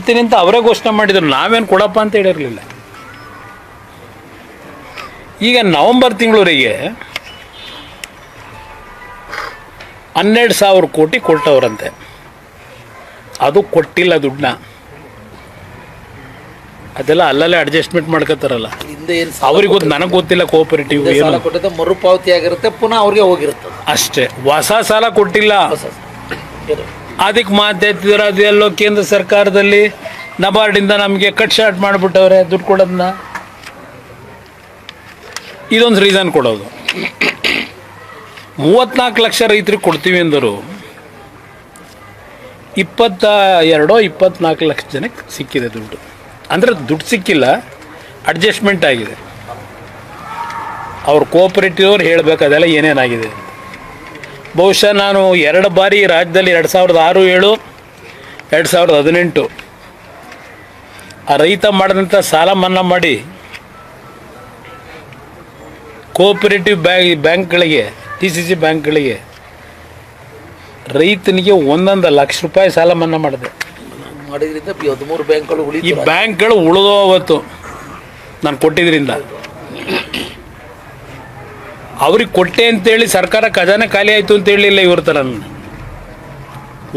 ಕೊಡ್ತೀನಿ ಅಂತ ಅವರೇ ಘೋಷಣೆ ಮಾಡಿದರು, ನಾವೇನು ಕೊಡಪ್ಪ ಅಂತ ಹೇಳಿರಲಿಲ್ಲ. ಈಗ ನವಂಬರ್ ತಿಂಗಳವರೆಗೆ 12,000 ಕೋಟಿ ಕೊಟ್ಟವರಂತೆ. ಅದು ಕೊಟ್ಟಿಲ್ಲ ದುಡ್ಡನ್ನ, ಅದೆಲ್ಲ ಅಲ್ಲಲ್ಲೇ ಅಡ್ಜಸ್ಟ್ಮೆಂಟ್ ಮಾಡ್ಕೋತಾರಲ್ಲ. ಅವ್ರಿಗೆ ಗೊತ್ತು, ನನಗೆ ಗೊತ್ತಿಲ್ಲ. ಕೋಆಪರೇಟಿವ್ ಏನು ಮರುಪಾವತಿ ಆಗಿರುತ್ತೆ, ಪುನಃ ಅವ್ರಿಗೆ ಹೋಗಿರುತ್ತೆ ಅಷ್ಟೇ. ಹೊಸ ಸಾಲ ಕೊಟ್ಟಿಲ್ಲ. ಅದಕ್ಕೆ ಮಾತಾಡ್ತಿದ್ರು, ಅದೆಲ್ಲೋ ಕೇಂದ್ರ ಸರ್ಕಾರದಲ್ಲಿ ನಬಾರ್ಡಿಂದ ನಮಗೆ ಕಟ್ ಶಾರ್ಟ್ ಮಾಡಿಬಿಟ್ಟವ್ರೆ ದುಡ್ಡು ಕೊಡೋದನ್ನ. ಇದೊಂದು ರೀಸನ್ ಕೊಡೋದು. 34 ಲಕ್ಷ ರೈತರಿಗೆ ಕೊಡ್ತೀವಿ ಅಂದರು, 24 ಲಕ್ಷ ಜನಕ್ಕೆ ಸಿಕ್ಕಿದೆ ದುಡ್ಡು. ಅಂದರೆ ದುಡ್ಡು ಸಿಕ್ಕಿಲ್ಲ, ಅಡ್ಜಸ್ಟ್ಮೆಂಟ್ ಆಗಿದೆ. ಅವ್ರು ಕೋಆಪರೇಟಿವ್ ಅವ್ರು ಹೇಳಬೇಕು ಅದೆಲ್ಲ ಏನೇನಾಗಿದೆ. ಬಹುಶಃ ನಾನು 2 ಬಾರಿ ರಾಜ್ಯದಲ್ಲಿ 2006, 2007, 2018 ಆ ರೈತ ಮಾಡಿದಂಥ ಸಾಲ ಮನ್ನಾ ಮಾಡಿ ಕೋಆಪರೇಟಿವ್ ಬ್ಯಾಂಕ್ಗಳಿಗೆ, TCC ಬ್ಯಾಂಕ್ಗಳಿಗೆ ರೈತನಿಗೆ 1 ಲಕ್ಷ ರೂಪಾಯಿ ಸಾಲ ಮನ್ನಾ ಮಾಡಿದೆ. ಮಾಡಿದ್ರಿಂದ 13 ಬ್ಯಾಂಕ್ಗಳು ಈ ಬ್ಯಾಂಕ್ಗಳು ಉಳಿದೋ ಅವತ್ತು ನಾನು ಕೊಟ್ಟಿದ್ರಿಂದ. ಅವ್ರಿಗೆ ಕೊಟ್ಟೆ ಅಂತೇಳಿ ಸರ್ಕಾರ ಖಜಾನೆ ಖಾಲಿ ಆಯಿತು ಅಂತ ಹೇಳಿಲ್ಲ ಇವ್ರ ಥರ.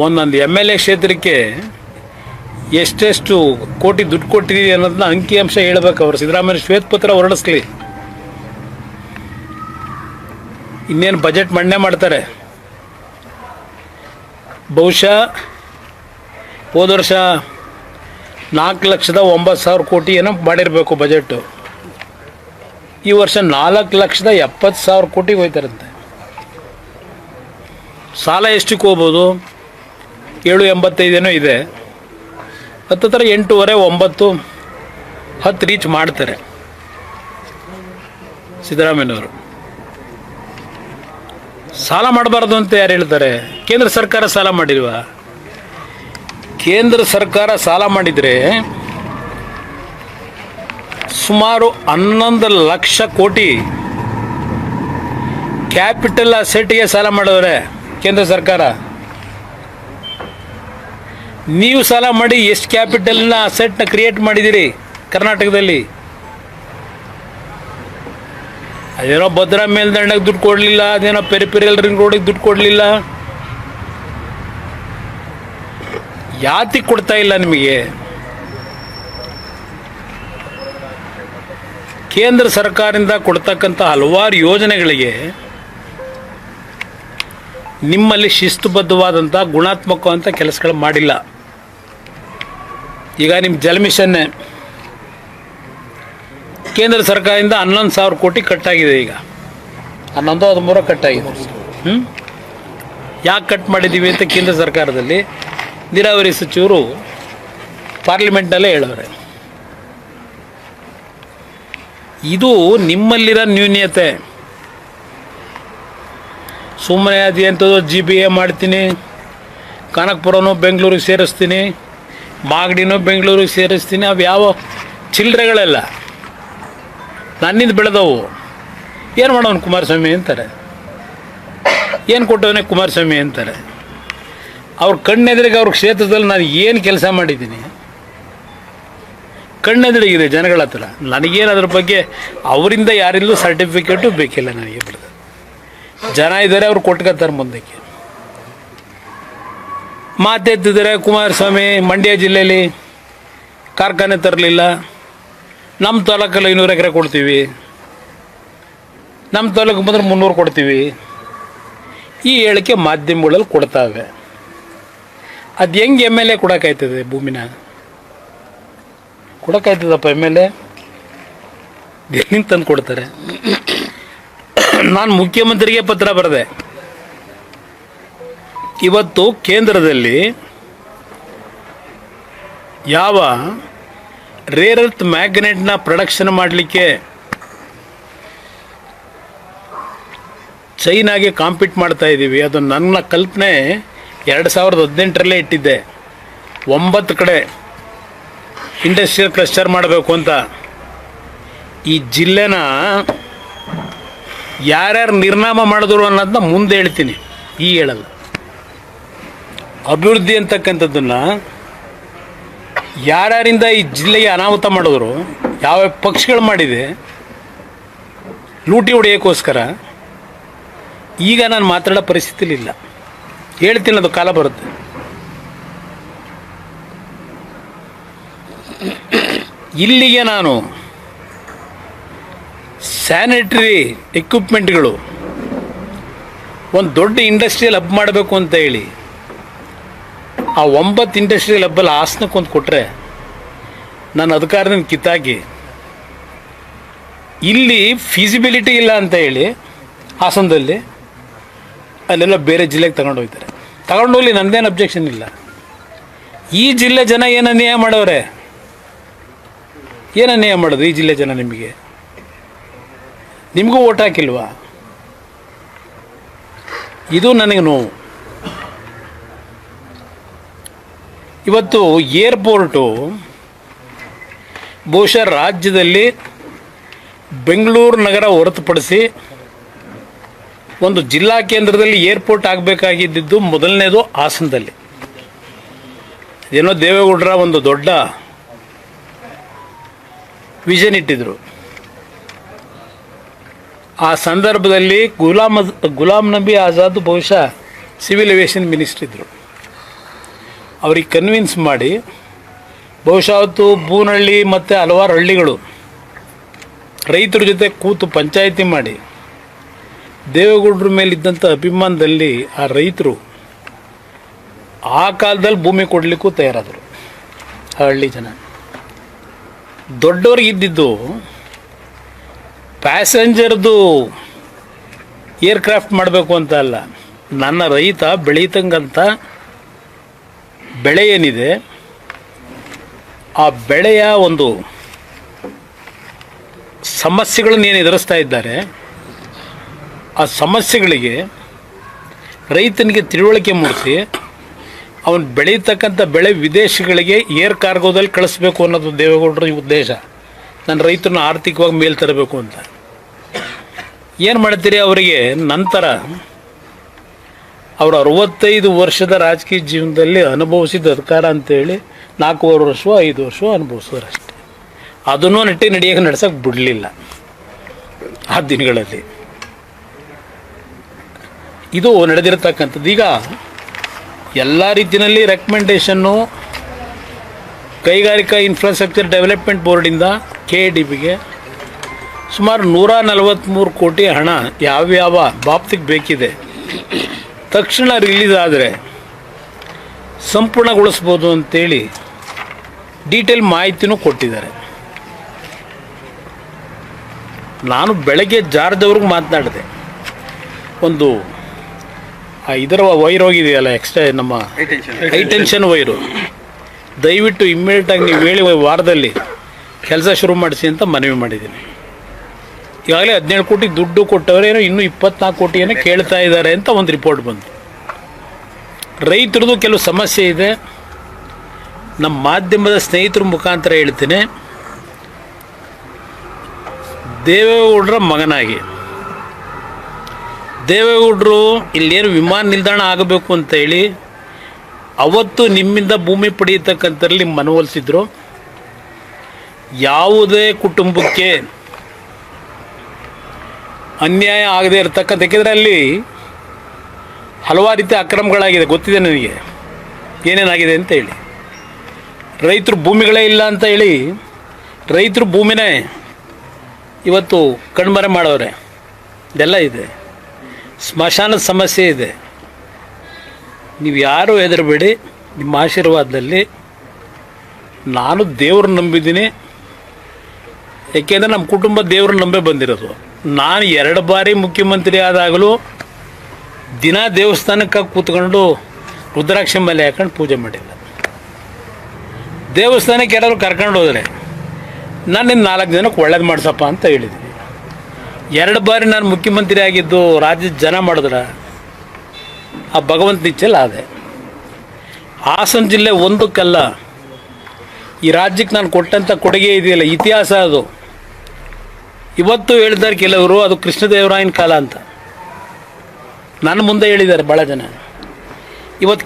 ಒಂದೊಂದು MLA ಕ್ಷೇತ್ರಕ್ಕೆ ಎಷ್ಟೆಷ್ಟು ಕೋಟಿ ದುಡ್ಡು ಕೊಟ್ಟಿದ್ದೀವಿ ಅನ್ನೋದನ್ನ ಅಂಕಿಅಂಶ ಹೇಳ್ಬೇಕು. ಅವರು ಸಿದ್ದರಾಮಯ್ಯ ಶ್ವೇತಪತ್ರ ಹೊರಡಿಸ್ಲಿ. ಇನ್ನೇನು ಬಜೆಟ್ ಮಂಡನೆ ಮಾಡ್ತಾರೆ. ಬಹುಶಃ ಹೋದ ವರ್ಷ 4,09,000 ಕೋಟಿ ಏನೋ ಮಾಡಿರಬೇಕು ಬಜೆಟು. ಈ ವರ್ಷ 4,70,000 ಕೋಟಿಗೆ ಹೋಯ್ತಾರಂತೆ. ಸಾಲ ಎಷ್ಟಕ್ಕೆ ಹೋಗ್ಬೋದು? 785 ಏನೋ ಇದೆ. ಹತ್ತಿರ 8.5, 9, 10 ರೀಚ್ ಮಾಡ್ತಾರೆ ಸಿದ್ದರಾಮಯ್ಯನವರು. ಸಾಲ ಮಾಡಬಾರ್ದು ಅಂತ ಯಾರು ಹೇಳ್ತಾರೆ? ಕೇಂದ್ರ ಸರ್ಕಾರ ಸಾಲ ಮಾಡಿಲ್ವಾ? ಕೇಂದ್ರ ಸರ್ಕಾರ ಸಾಲ ಮಾಡಿದರೆ ಸುಮಾರು 11 ಲಕ್ಷ ಕೋಟಿ ಕ್ಯಾಪಿಟಲ್ ಅಸೆಟ್ಗೆ ಸಾಲ ಮಾಡಿದ್ರೆ ಕೇಂದ್ರ ಸರ್ಕಾರ. ನೀವು ಸಾಲ ಮಾಡಿ ಎಷ್ಟು ಕ್ಯಾಪಿಟಲ್ನ ಅಸೆಟ್ನ ಕ್ರಿಯೇಟ್ ಮಾಡಿದ್ದೀರಿ ಕರ್ನಾಟಕದಲ್ಲಿ? ಅದೇನೋ ಭದ್ರಾ ಮೇಲ್ದಂಡಕ್ಕೆ ದುಡ್ಡು ಕೊಡಲಿಲ್ಲ, ಅದೇನೋ ಪೆರಿಫೆರಲ್ ರಿಂಗ್ ರೋಡಿಗೆ ದುಡ್ಡು ಕೊಡಲಿಲ್ಲ. ಯಾತಿಗೆ ಕೊಡ್ತಾ ಇಲ್ಲ ನಿಮಗೆ? ಕೇಂದ್ರ ಸರ್ಕಾರದಿಂದ ಕೊಡ್ತಕ್ಕಂಥ ಹಲವಾರು ಯೋಜನೆಗಳಿಗೆ ನಿಮ್ಮಲ್ಲಿ ಶಿಸ್ತುಬದ್ಧವಾದಂಥ ಗುಣಾತ್ಮಕವಂಥ ಕೆಲಸಗಳು ಮಾಡಿಲ್ಲ. ಈಗ ನಿಮ್ಮ ಜಲ ಮಿಷನ್ನೇ ಕೇಂದ್ರ ಸರ್ಕಾರದಿಂದ 11,000 ಕೋಟಿ ಕಟ್ಟಾಗಿದೆ. ಈಗ 11-13 ಕಟ್ಟಾಗಿದೆ. ಯಾಕೆ ಕಟ್ ಮಾಡಿದ್ದೀವಿ ಅಂತ ಕೇಂದ್ರ ಸರ್ಕಾರದಲ್ಲಿ ನೀರಾವರಿ ಸಚಿವರು ಪಾರ್ಲಿಮೆಂಟ್ನಲ್ಲೇ ಹೇಳೋರೆ. ಇದು ನಿಮ್ಮಲ್ಲಿರೋ ನ್ಯೂನ್ಯತೆ. ಸುಮ್ಮನೆ ಅದು ಎಂಥದ್ದು GBA ಮಾಡ್ತೀನಿ, ಕನಕಪುರನೂ ಬೆಂಗಳೂರಿಗೆ ಸೇರಿಸ್ತೀನಿ, ಮಾಗಡಿನೂ ಬೆಂಗಳೂರಿಗೆ ಸೇರಿಸ್ತೀನಿ, ಅವು ಯಾವ ಚಿಲ್ಲರೆಗಳೆಲ್ಲ ನನ್ನಿಂದ ಬೆಳೆದವು. ಏನು ಮಾಡೋನು ಕುಮಾರಸ್ವಾಮಿ ಅಂತಾರೆ, ಏನು ಕೊಟ್ಟವನೇ ಕುಮಾರಸ್ವಾಮಿ ಅಂತಾರೆ. ಅವ್ರ ಕಣ್ಣೆದುರಿಗೆ ಅವ್ರ ಕ್ಷೇತ್ರದಲ್ಲಿ ನಾನು ಏನು ಕೆಲಸ ಮಾಡಿದ್ದೀನಿ ಕಣ್ಣೆದುರಿಗಿದೆ ಜನಗಳ ಹತ್ರ. ನನಗೇನು ಅದ್ರ ಬಗ್ಗೆ ಅವರಿಂದ ಯಾರಿಂದಲೂ ಸರ್ಟಿಫಿಕೇಟು ಬೇಕಿಲ್ಲ ನನಗೆ. ಬಿಡೋದು ಜನ ಇದ್ದಾರೆ, ಅವ್ರು ಕೊಟ್ಕೊತಾರೆ ಮುಂದಕ್ಕೆ. ಮಾತೆತ್ತಿದ್ದಾರೆ ಕುಮಾರಸ್ವಾಮಿ ಮಂಡ್ಯ ಜಿಲ್ಲೆಯಲ್ಲಿ ಕಾರ್ಖಾನೆ ತರಲಿಲ್ಲ, ನಮ್ಮ ತಾಲೂಕಲ್ಲಿ 500 ಎಕರೆ ಕೊಡ್ತೀವಿ, ನಮ್ಮ ತಾಲೂಕು ಬಂದರೆ 300 ಕೊಡ್ತೀವಿ. ಈ ಹೇಳಿಕೆ ಮಾಧ್ಯಮಗಳಲ್ಲಿ ಕೊಡ್ತಾವೆ. ಅದು ಹೆಂಗೆ MLA ಕೊಡೋಕ್ಕಾಯ್ತದೆ? ಭೂಮಿನ ಕೊಡೋಕ್ಕಾಯ್ತದಪ್ಪ MLA? ಎಲ್ಲಿಂದ ತಂದು ಕೊಡ್ತಾರೆ? ನಾನು ಮುಖ್ಯಮಂತ್ರಿಗೆ ಪತ್ರ ಬರೆದೆ. ಇವತ್ತು ಕೇಂದ್ರದಲ್ಲಿ ಯಾವ ರೇರ್ ಅರ್ತ್ ಮ್ಯಾಗ್ನೆಟ್ನ ಪ್ರೊಡಕ್ಷನ್ ಮಾಡಲಿಕ್ಕೆ ಚೈನಾಗೆ ಕಾಂಪೀಟ್ ಮಾಡ್ತಾ ಇದ್ದೀವಿ. ಅದು ನನ್ನ ಕಲ್ಪನೆ 2018ರಲ್ಲೇ ಇಟ್ಟಿದ್ದೆ. 9 ಕಡೆ ಇಂಡಸ್ಟ್ರಿಯಲ್ ಕ್ಲಸ್ಟರ್ ಮಾಡಬೇಕು ಅಂತ. ಈ ಜಿಲ್ಲೆನ ಯಾರ್ಯಾರು ನಿರ್ನಾಮ ಮಾಡಿದ್ರು ಅನ್ನೋದನ್ನ ಮುಂದೆ ಹೇಳ್ತೀನಿ, ಈ ಹೇಳಲ್ಲ. ಅಭಿವೃದ್ಧಿ ಅಂತಕ್ಕಂಥದ್ದನ್ನು ಯಾರ್ಯಾರಿಂದ ಈ ಜಿಲ್ಲೆಗೆ ಅನಾಹುತ ಮಾಡಿದ್ರು, ಯಾವ ಪಕ್ಷಗಳು ಮಾಡಿದೆ ಲೂಟಿ ಹೊಡೆಯೋಕ್ಕೋಸ್ಕರ, ಈಗ ನಾನು ಮಾತಾಡೋ ಪರಿಸ್ಥಿತಿಲಿಲ್ಲ. ಹೇಳ್ತೀನಿ, ಅದು ಕಾಲ ಬರುತ್ತೆ. ಇಲ್ಲಿಗೆ ನಾನು ಸ್ಯಾನಿಟರಿ ಎಕ್ವಿಪ್ಮೆಂಟ್ಗಳು ಒಂದು ದೊಡ್ಡ ಇಂಡಸ್ಟ್ರಿಯಲ್ ಹಬ್ ಮಾಡಬೇಕು ಅಂತ ಹೇಳಿ ಆ 9 ಇಂಡಸ್ಟ್ರಿಯಲ್ ಹಬ್ಬಲ್ಲಿ ಹಾಸನಕ್ಕೊಂದು ಕೊಟ್ಟರೆ, ನಾನು ಅಧಿಕಾರದಿಂದ ಕಿತ್ತಾಕಿ ಇಲ್ಲಿ ಫೀಸಿಬಿಲಿಟಿ ಇಲ್ಲ ಅಂತ ಹೇಳಿ ಹಾಸನದಲ್ಲಿ ಅಲ್ಲೆಲ್ಲ ಬೇರೆ ಜಿಲ್ಲೆಗೆ ತಗೊಂಡೋಗ್ತಾರೆ. ತಗೊಂಡೋಗ್ಲಿ, ನನ್ನದೇನು ಅಬ್ಜೆಕ್ಷನ್ ಇಲ್ಲ. ಈ ಜಿಲ್ಲೆ ಜನ ಏನು ಅನ್ಯಾಯ ಮಾಡವ್ರೆ? ಏನು ಅನ್ಯಾಯ ಮಾಡೋದು ಈ ಜಿಲ್ಲೆ ಜನ? ನಿಮಗೂ ಓಟ್ ಹಾಕಿಲ್ವಾ? ಇದು ನನಗೆ ನೋವು. ಇವತ್ತು ಏರ್ಪೋರ್ಟು ಬಹುಶಃ ರಾಜ್ಯದಲ್ಲಿ ಬೆಂಗಳೂರು ನಗರ ಹೊರತುಪಡಿಸಿ ಒಂದು ಜಿಲ್ಲಾ ಕೇಂದ್ರದಲ್ಲಿ ಏರ್ಪೋರ್ಟ್ ಆಗಬೇಕಾಗಿದ್ದು ಮೊದಲನೇದು ಹಾಸನದಲ್ಲಿ. ಏನೋ ದೇವೇಗೌಡರ ಒಂದು ದೊಡ್ಡ ವಿಷನ್ ಇಟ್ಟಿದ್ರು. ಆ ಸಂದರ್ಭದಲ್ಲಿ ಗುಲಾಮ್ ನಬಿ ಆಜಾದ್ ಬಹುಶಃ ಸಿವಿಲ್ ಏವಿಯೇಷನ್ ಮಿನಿಸ್ಟರ್ ಇದ್ದರು. ಅವ್ರಿಗೆ ಕನ್ವಿನ್ಸ್ ಮಾಡಿ ಬಹುಶಃ ಅವತ್ತು ಬೂನಹಳ್ಳಿ ಮತ್ತು ಹಲವಾರು ಹಳ್ಳಿಗಳು ರೈತರ ಜೊತೆ ಕೂತು ಪಂಚಾಯಿತಿ ಮಾಡಿ ದೇವೇಗೌಡರ ಮೇಲಿದ್ದಂಥ ಅಭಿಮಾನದಲ್ಲಿ ಆ ರೈತರು ಆ ಕಾಲದಲ್ಲಿ ಭೂಮಿ ಕೊಡಲಿಕ್ಕೂ ತಯಾರಾದರು. ಆ ಹಳ್ಳಿ ಜನ ದೊಡ್ಡವ್ರಿಗೆ ಇದ್ದಿದ್ದು ಪ್ಯಾಸೆಂಜರ್ದು ಏರ್ಕ್ರಾಫ್ಟ್ ಮಾಡಬೇಕು ಅಂತ ಅಲ್ಲ, ನನ್ನ ರೈತ ಬೆಳೀತಂಗಂಥ ಬೆಳೆ ಏನಿದೆ ಆ ಬೆಳೆಯ ಒಂದು ಸಮಸ್ಯೆಗಳನ್ನು ಏನು ಎದುರಿಸ್ತಾ ಇದ್ದಾರೆ, ಆ ಸಮಸ್ಯೆಗಳಿಗೆ ರೈತನಿಗೆ ತಿಳುವಳಿಕೆ ಮೂಡಿಸಿ ಅವನು ಬೆಳೀತಕ್ಕಂಥ ಬೆಳೆ ವಿದೇಶಗಳಿಗೆ ಏರ್ ಕಾರ್ಗೋದಲ್ಲಿ ಕಳಿಸ್ಬೇಕು ಅನ್ನೋದು ದೇವೇಗೌಡರ ಉದ್ದೇಶ. ನನ್ನ ರೈತರನ್ನ ಆರ್ಥಿಕವಾಗಿ ಮೇಲ್ ತರಬೇಕು ಅಂತ. ಏನು ಮಾಡ್ತೀರಿ ಅವರಿಗೆ? ನಂತರ ಅವರು 65 ವರ್ಷದ ರಾಜಕೀಯ ಜೀವನದಲ್ಲಿ ಅನುಭವಿಸಿದ ಅಧಿಕಾರ ಅಂತೇಳಿ 4 ವರ್ಷವೋ 5 ವರ್ಷವೋ ಅನುಭವಿಸೋರಷ್ಟೆ. ಅದನ್ನೂ ನಡೆಯೋಕೆ ನಡ್ಸೋಕೆ ಬಿಡಲಿಲ್ಲ ಆ ದಿನಗಳಲ್ಲಿ. ಇದು ನಡೆದಿರತಕ್ಕಂಥದ್ದು. ಈಗ ಎಲ್ಲ ರೀತಿಯಲ್ಲಿ ರೆಕಮೆಂಡೇಷನ್ನು ಕೈಗಾರಿಕಾ ಇನ್ಫ್ರಾಸ್ಟ್ರಕ್ಚರ್ ಡೆವಲಪ್ಮೆಂಟ್ ಬೋರ್ಡಿಂದ KADBಗೆ ಸುಮಾರು 143 ಕೋಟಿ ಹಣ ಯಾವ್ಯಾವ ಬಾಬ್ತಿಗೆ ಬೇಕಿದೆ ತಕ್ಷಣ ರಿಲೀಸ್ ಆದರೆ ಸಂಪೂರ್ಣಗೊಳಿಸ್ಬೋದು ಅಂತೇಳಿ ಡೀಟೇಲ್ ಮಾಹಿತಿನೂ ಕೊಟ್ಟಿದ್ದಾರೆ. ನಾನು ಬೆಳಗ್ಗೆ ಜಾರ್ಜ್ ಮಾತನಾಡಿದೆ. ಒಂದು ಇದರ ವೈರ್ ಹೋಗಿದೆಯಲ್ಲ, ಎಕ್ಸ್ಟ್ರಾ ನಮ್ಮ ಹೈಟೆನ್ಷನ್ ವೈರು, ದಯವಿಟ್ಟು ಇಮ್ಮಿಡಿಯೇಟಾಗಿ ನೀವು ಹೇಳಿ ವಾರದಲ್ಲಿ ಕೆಲಸ ಶುರು ಮಾಡಿಸಿ ಅಂತ ಮನವಿ ಮಾಡಿದ್ದೀನಿ. ಈಗಾಗಲೇ 17 ಕೋಟಿ ದುಡ್ಡು ಕೊಟ್ಟವರೇನೋ ಇನ್ನೂ 24 ಕೋಟಿ ಏನೋ ಕೇಳ್ತಾ ಇದ್ದಾರೆ ಅಂತ ಒಂದು ರಿಪೋರ್ಟ್ ಬಂತು. ರೈತರದ್ದು ಕೆಲವು ಸಮಸ್ಯೆ ಇದೆ. ನಮ್ಮ ಮಾಧ್ಯಮದ ಸ್ನೇಹಿತರ ಮುಖಾಂತರ ಹೇಳ್ತೀನಿ, ದೇವೇಗೌಡರ ಮಗನಾಗಿ ದೇವೇಗೌಡರು ಇಲ್ಲೇನು ವಿಮಾನ ನಿಲ್ದಾಣ ಆಗಬೇಕು ಅಂತ ಹೇಳಿ ಅವತ್ತು ನಿಮ್ಮಿಂದ ಭೂಮಿ ಪಡೆಯತಕ್ಕಂಥಲ್ಲಿ ಮನವೊಲಿಸಿದ್ರು. ಯಾವುದೇ ಕುಟುಂಬಕ್ಕೆ ಅನ್ಯಾಯ ಆಗದೆ ಇರತಕ್ಕಂಥ, ಯಾಕೆಂದರೆ ಅಲ್ಲಿ ಹಲವಾರು ರೀತಿಯ ಅಕ್ರಮಗಳಾಗಿದೆ, ಗೊತ್ತಿದೆ ನನಗೆ ಏನೇನಾಗಿದೆ ಅಂತ ಹೇಳಿ. ರೈತರು ಭೂಮಿಗಳೇ ಇಲ್ಲ ಅಂತ ಹೇಳಿ ರೈತರು ಭೂಮಿನೇ ಇವತ್ತು ಕಣ್ಮರೆ ಮಾಡವ್ರೆ. ಇದೆಲ್ಲ ಇದೆ. ಸ್ಮಶಾನದ ಸಮಸ್ಯೆ ಇದೆ. ನೀವು ಯಾರೂ ಹೆದರಬೇಡಿ. ನಿಮ್ಮ ಆಶೀರ್ವಾದದಲ್ಲಿ ನಾನು ದೇವ್ರನ್ನ ನಂಬಿದ್ದೀನಿ. ಏಕೆಂದರೆ ನಮ್ಮ ಕುಟುಂಬ ದೇವ್ರನ್ನ ನಂಬೇ ಬಂದಿರೋದು. ನಾನು 2 ಬಾರಿ ಮುಖ್ಯಮಂತ್ರಿ ಆದಾಗಲೂ ದಿನ ದೇವಸ್ಥಾನಕ್ಕೆ ಕೂತ್ಕೊಂಡು ರುದ್ರಾಕ್ಷಿ ಮೇಲೆ ಹಾಕೊಂಡು ಪೂಜೆ ಮಾಡಿಲ್ಲ. ದೇವಸ್ಥಾನಕ್ಕೆ ಯಾರಾದ್ರು ಕರ್ಕೊಂಡು ಹೋದರೆ ನಾನು ಇನ್ನು 4 ಜನಕ್ಕೆ ಒಳ್ಳೇದು ಮಾಡಿಸಪ್ಪ ಅಂತ ಹೇಳಿದ್ದೀನಿ. 2 ಬಾರಿ ನಾನು ಮುಖ್ಯಮಂತ್ರಿ ಆಗಿದ್ದು ರಾಜ್ಯದ ಜನ ಮಾಡಿದ್ರೆ ಆ ಭಗವಂತ ನಿಚ್ಚಲ್ಲ ಆದೆ. ಹಾಸನ ಜಿಲ್ಲೆ ಒಂದಕ್ಕಲ್ಲ, ಈ ರಾಜ್ಯಕ್ಕೆ ನಾನು ಕೊಟ್ಟಂಥ ಕೊಡುಗೆ ಇದೆಯಲ್ಲ, ಇತಿಹಾಸ ಅದು. ಇವತ್ತು ಹೇಳಿದ್ದಾರೆ ಕೆಲವರು ಅದು ಕೃಷ್ಣದೇವರಾಯನ ಕಾಲ ಅಂತ. ನನ್ನ ಮುಂದೆ ಹೇಳಿದ್ದಾರೆ ಭಾಳ ಜನ. ಇವತ್ತು